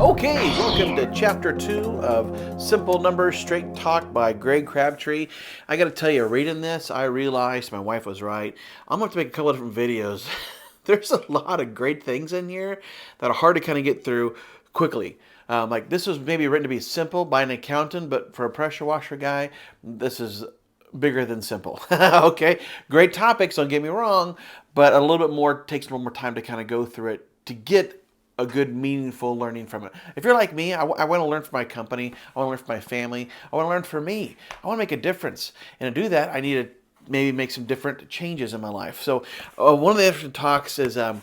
Okay, welcome to Chapter 2 of Simple Numbers Straight Talk by Greg Crabtree. I got to tell you, reading this, I realized my wife was right. I'm going to have to make a couple of different videos. There's a lot of great things in here that are hard to kind of get through quickly. Like this was maybe written to be simple by an accountant, but for a pressure washer guy, this is bigger than simple. Okay, great topics, don't get me wrong, but a little bit more takes a little more time to kind of go through it to get a good, meaningful learning from it. If you're like me, I want to learn from my company. I want to learn from my family. I want to learn from me. I want to make a difference. And to do that, I need to maybe make some different changes in my life. So one of the interesting talks is I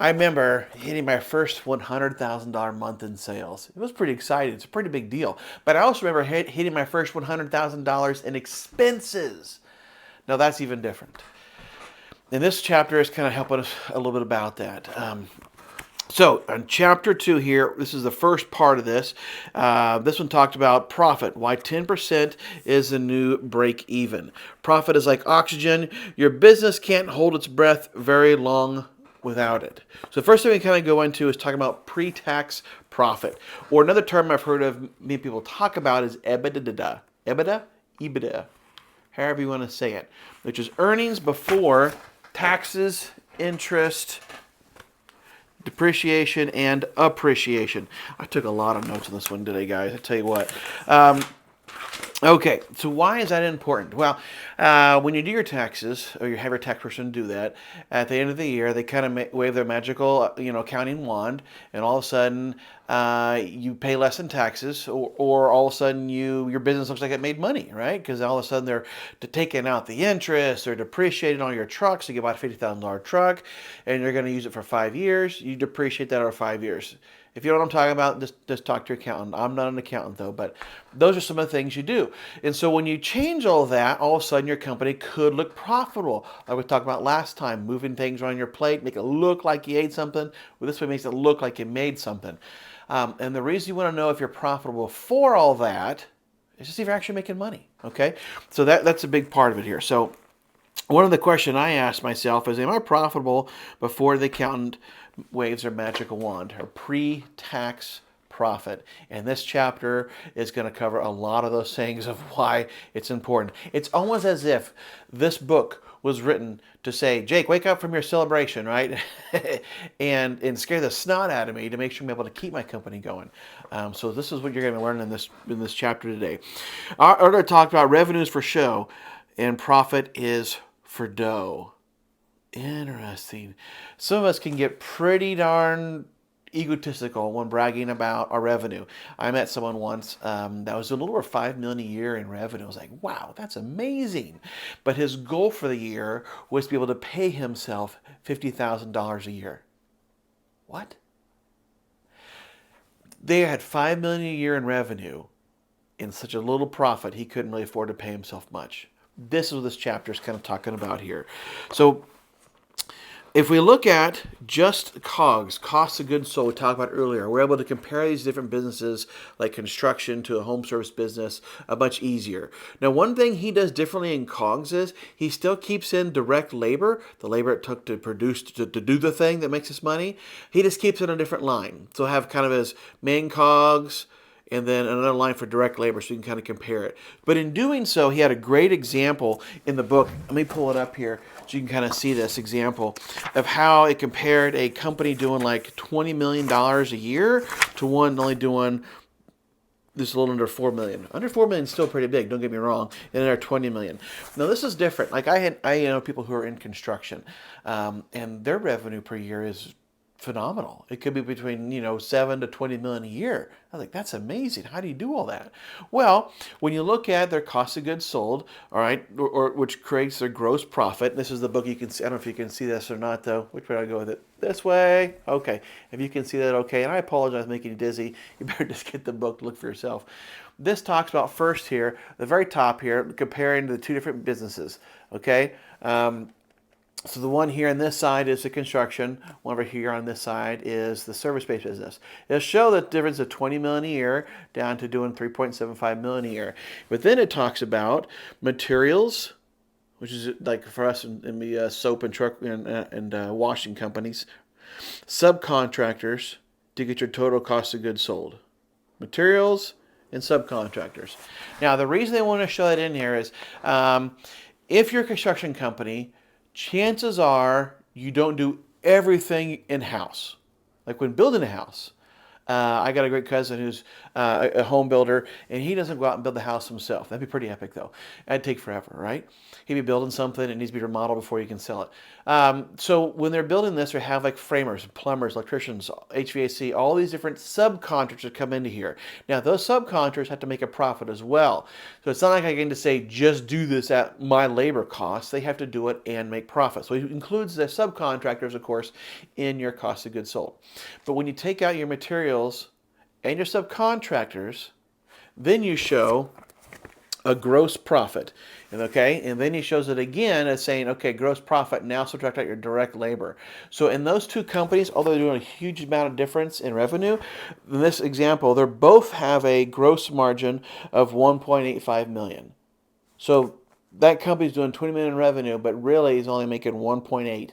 remember hitting my first $100,000 month in sales. It was pretty exciting. It's a pretty big deal. But I also remember hitting my first $100,000 in expenses. Now that's even different. And this chapter is kind of helping us a little bit about that. So, on chapter 2 here, this is the first part of this. This one talked about profit, why 10% is the new break even. Profit is like oxygen. Your business can't hold its breath very long without it. So, the first thing we kind of go into is talking about pre-tax profit. Or another term I've heard of many people talk about is EBITDA. EBITDA, however you want to say it, which is earnings before taxes, interest, depreciation, and appreciation. I took a lot of notes on this one today, guys. I tell you what. Okay, so why is that important? Well, when you do your taxes, or you have your tax person do that, at the end of the year, they kind of wave their magical, accounting wand, and all of a sudden, you pay less in taxes, or all of a sudden, your business looks like it made money, right? Because all of a sudden, they're taking out the interest, they're depreciating on your truck, so you bought a $50,000 truck, and you're going to use it for 5 years, you depreciate that over 5 years. If you know what I'm talking about, just talk to your accountant. I'm not an accountant, though, but those are some of the things you do. And so when you change all that, all of a sudden your company could look profitable. Like we talked about last time, moving things on your plate, make it look like you ate something. Well, this way makes it look like you made something. And the reason you want to know if you're profitable for all that is to see if you're actually making money, okay? So that's a big part of it here. So one of the questions I asked myself is, am I profitable before the accountant waves their magical wand, or pre-tax profit? And this chapter is going to cover a lot of those things of why it's important. It's almost as if this book was written to say, Jake, wake up from your celebration, right? and scare the snot out of me to make sure I'm able to keep my company going. So this is what you're going to learn in this chapter today. I already talked about revenues for show, and profit is for dough. Interesting. Some of us can get pretty darn egotistical when bragging about our revenue. I met someone once that was a little over $5 million a year in revenue. I was like, wow, that's amazing. But his goal for the year was to be able to pay himself $50,000 a year. What? They had $5 million a year in revenue and such a little profit, he couldn't really afford to pay himself much. This is what this chapter is kind of talking about here. So if we look at just COGS, cost of goods sold, we talked about earlier, we're able to compare these different businesses like construction to a home service business much easier. Now, one thing he does differently in COGS is he still keeps in direct labor, the labor it took to produce, to do the thing that makes us money. He just keeps it on a different line. So have kind of his main COGS, and then another line for direct labor so you can kind of compare it. But in doing so, he had a great example in the book. Let me pull it up here so you can kind of see this example of how it compared a company doing like $20 million a year to one only doing just a little under 4 million. Under 4 million is still pretty big, don't get me wrong, and they're 20 million. Now this is different. Like I know people who are in construction, and their revenue per year is phenomenal. It could be between 7 to 20 million a year. I was like, that's amazing. How do you do all that? Well, when you look at their cost of goods sold, all right, or which creates their gross profit. This is the book you can see. I don't know if you can see this or not, though. Which way do I go with it? This way. Okay. If you can see that, okay. And I apologize for making you dizzy. You better just get the book to look for yourself. This talks about first here, the very top here, comparing the two different businesses. Okay. So the one here on this side is the construction. One over here on this side is the service-based business. It'll show the difference of $20 million a year down to doing $3.75 million a year. But then it talks about materials, which is like for us in the soap and truck and washing companies, subcontractors, to get your total cost of goods sold. Materials and subcontractors. Now, the reason they want to show that in here is if you're a construction company, chances are you don't do everything in-house. Like when building a house, I got a great cousin who's a home builder, and he doesn't go out and build the house himself. That'd be pretty epic, though. That'd take forever, right? He'd be building something, it needs to be remodeled before you can sell it. So when they're building this, they have like framers, plumbers, electricians, HVAC, all these different subcontractors that come into here. Now, those subcontractors have to make a profit as well. So it's not like I can just say, just do this at my labor costs. They have to do it and make profit. So it includes the subcontractors, of course, in your cost of goods sold. But when you take out your materials and your subcontractors, then you show a gross profit. And then he shows it again as saying, okay, gross profit, now subtract out your direct labor. So in those two companies, although they're doing a huge amount of difference in revenue, in this example, they both have a gross margin of 1.85 million. So that company's doing 20 million in revenue, but really is only making 1.8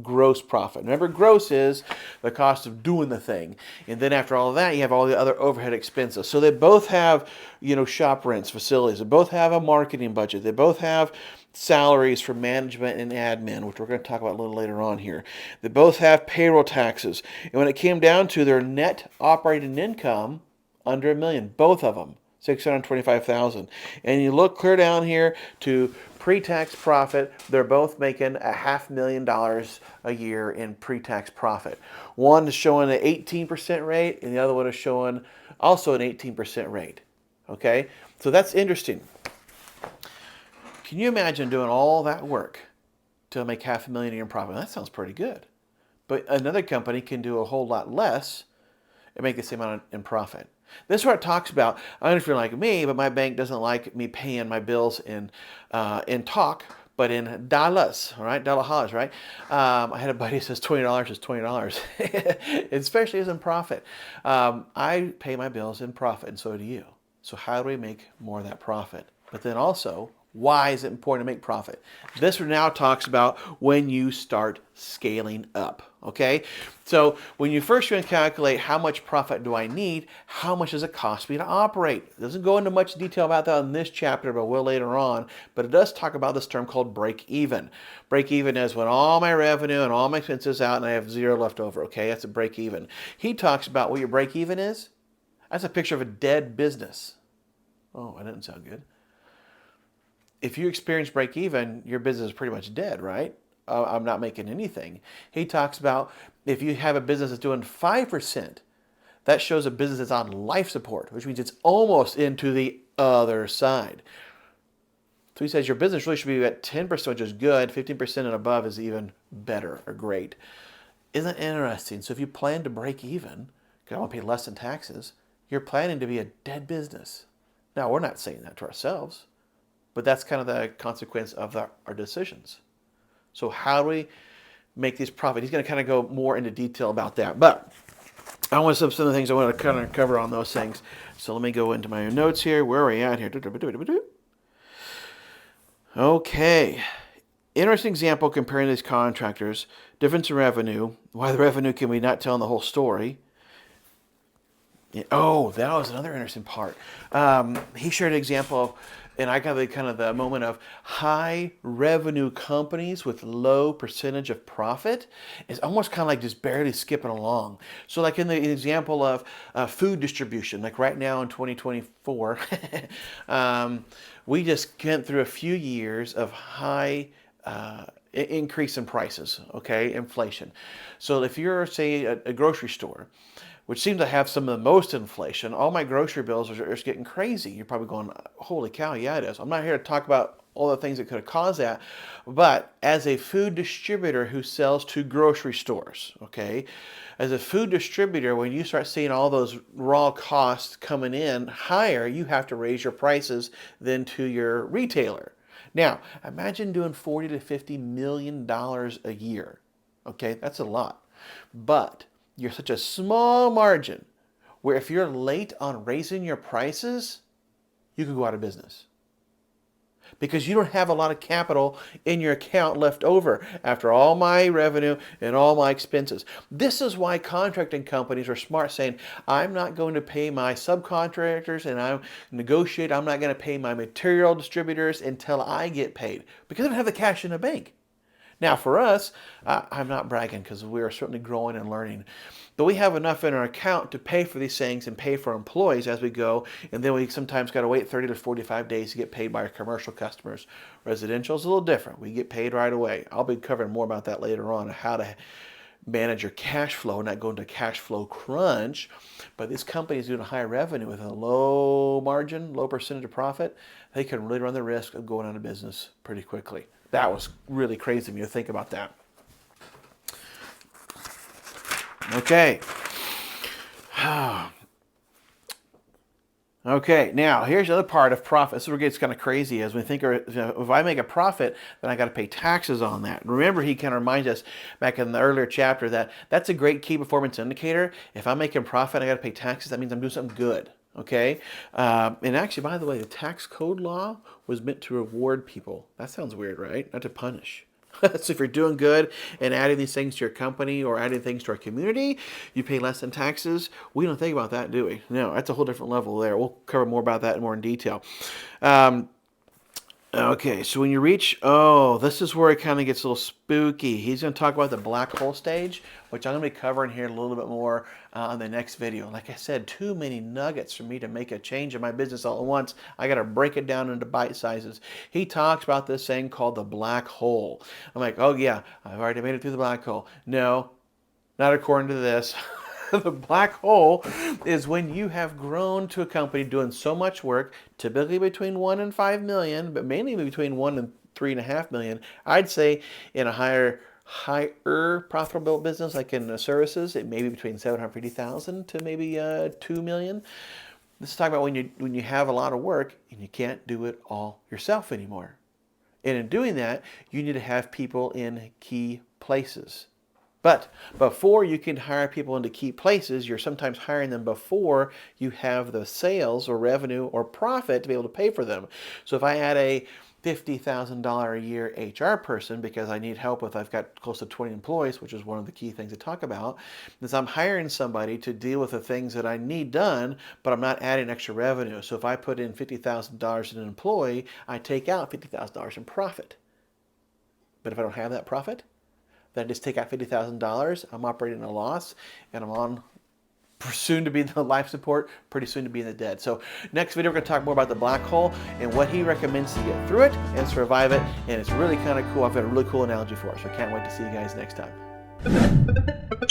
gross profit. Remember, gross is the cost of doing the thing. And then after all of that, you have all the other overhead expenses. So they both have, shop rents, facilities. They both have a marketing budget. They both have salaries for management and admin, which we're going to talk about a little later on here. They both have payroll taxes. And when it came down to their net operating income, under $1 million, both of them. 625,000. And you look clear down here to pre-tax profit, they're both making $500,000 a year in pre-tax profit. One is showing an 18% rate, and the other one is showing also an 18% rate. Okay? So that's interesting. Can you imagine doing all that work to make $500,000 a year in profit? That sounds pretty good. But another company can do a whole lot less and make the same amount in profit. This is what it talks about. I don't know if you're like me, but my bank doesn't like me paying my bills in talk, but in dollars, all right? Dollars, right? I had a buddy who says $20 is $20, especially as in profit. I pay my bills in profit, and so do you. So how do we make more of that profit? But then also, why is it important to make profit? This now talks about when you start scaling up, okay? So when you first going to calculate how much profit do I need, how much does it cost me to operate? It doesn't go into much detail about that in this chapter, but will later on. But it does talk about this term called break even. Break even is when all my revenue and all my expenses out and I have zero left over, okay? That's a break even. He talks about what your break even is. That's a picture of a dead business. Oh, that didn't sound good. If you experience break even, your business is pretty much dead, right? I'm not making anything. He talks about if you have a business that's doing 5%, that shows a business that's on life support, which means it's almost into the other side. So he says your business really should be at 10%, which is good. 15% and above is even better or great. Isn't that interesting? So if you plan to break even, because I want to pay less in taxes, you're planning to be a dead business. Now, we're not saying that to ourselves. But that's kind of the consequence of our decisions. So how do we make these profit? He's going to kind of go more into detail about that. But I want some of the things I want to kind of cover on those things. So let me go into my notes here. Where are we at here? Okay. Interesting example comparing these contractors. Difference in revenue. Why the revenue can we not tell the whole story? Oh, that was another interesting part. He shared an example of, and I got the moment of high revenue companies with low percentage of profit is almost kind of like just barely skipping along. So like in the example of food distribution, like right now in 2024, we just went through a few years of high increase in prices, okay, inflation. So if you're, say, a grocery store, which seems to have some of the most inflation, all my grocery bills are just getting crazy. You're probably going, holy cow, yeah, it is. I'm not here to talk about all the things that could have caused that, but as a food distributor who sells to grocery stores, okay, as a food distributor, when you start seeing all those raw costs coming in higher, you have to raise your prices than to your retailer. Now, imagine doing $40 to $50 million a year. Okay, that's a lot. But you're such a small margin where if you're late on raising your prices, you could go out of business. because you don't have a lot of capital in your account left over after all my revenue and all my expenses. This is why contracting companies are smart, saying, I'm not going to pay my subcontractors and I'm not going to pay my material distributors until I get paid, because I don't have the cash in the bank. Now, for us, I'm not bragging because we are certainly growing and learning, but we have enough in our account to pay for these things and pay for our employees as we go, and then we sometimes got to wait 30 to 45 days to get paid by our commercial customers. Residential is a little different. We get paid right away. I'll be covering more about that later on, how to manage your cash flow, not go into cash flow crunch. But these companies doing a high revenue with a low margin, low percentage of profit, they can really run the risk of going out of business pretty quickly. That was really crazy when you think about that. Okay. Okay, now here's the other part of profit. This is where it gets kind of crazy, as we think, if I make a profit, then I got to pay taxes on that. Remember, he kind of reminds us back in the earlier chapter that that's a great key performance indicator. If I'm making profit, I got to pay taxes. That means I'm doing something good. Okay, and actually, by the way, the tax code law was meant to reward people. That sounds weird, right? Not to punish. So if you're doing good and adding these things to your company or adding things to our community, you pay less in taxes. We don't think about that, do we? No, that's a whole different level there. We'll cover more about that more in detail. Okay, so when you reach, this is where it kind of gets a little spooky. He's going to talk about the black hole stage, which I'm going to be covering here a little bit more on the next video. Like I said, too many nuggets for me to make a change in my business all at once. I got to break it down into bite sizes. He talks about this thing called the black hole. I'm like, oh yeah, I've already made it through the black hole. No, not according to this. The black hole is when you have grown to a company doing so much work, typically between 1 and 5 million, but mainly between 1 and 3.5 million. I'd say in a higher profitable business like in services, it may be between 750,000 to maybe 2 million. This is talking about when you have a lot of work and you can't do it all yourself anymore. And in doing that, you need to have people in key places. But before you can hire people into key places, you're sometimes hiring them before you have the sales or revenue or profit to be able to pay for them. So if I add a $50,000 a year HR person because I need help with, I've got close to 20 employees, which is one of the key things to talk about, is I'm hiring somebody to deal with the things that I need done, but I'm not adding extra revenue. So if I put in $50,000 in an employee, I take out $50,000 in profit. But if I don't have that profit, then I just take out $50,000, I'm operating at a loss, and I'm on soon to be in the life support, pretty soon to be in the dead. So next video, we're going to talk more about the black hole and what he recommends to get through it and survive it. And it's really kind of cool. I've got a really cool analogy for us. So I can't wait to see you guys next time.